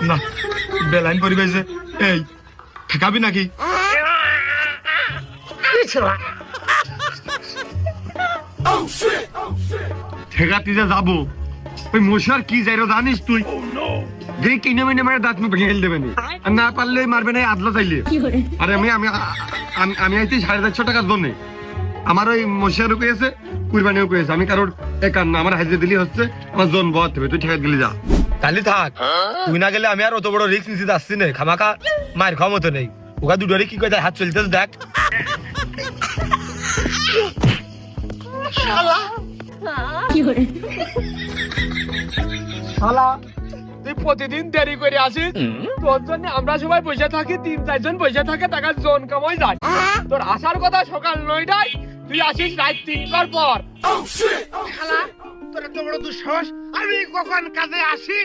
না বেলাইন পরিবেশে এই ঠেকাবি নাকি ঠেকাতে যে যাবো ওই মশার কি যাইরো জানিস তুই যে কিনে মিনে মারে দাঁত মুখ ভেঙে দেবে আর না পারলে মারবে না আদলা চাইলে আরে আমি আমি আমি আইছি 450 টাকার জন্য আমার ওই মশারও পেয়েছে কুরবানিও পেয়েছে আমি কারোর একান না আমার হাজিরা দিলি হচ্ছে আমার জন বহাত হবে তুই ঠেকা দিলি যা তাহলে থাক তুই না গেলে আমি আর অত বড় রিস্ক নিতে আসছি না খামাখা মায়ের খাওয়া মতো নেই ওকা দুটোরে কি করে হাত চলতেছে দেখ শালা তুই প্রতিদিন দেরি করে আসিস তোর জন্য আমরা সবাই বসে থাকি 3-4 জন বসে থাকে টাকা জন কামাই যায় তোর আসার কথা সকাল 9টায় তুই আসিস রাত 3টার পর শালা তোর এত বড় দুঃসাহস আমি কখন কাজে আসি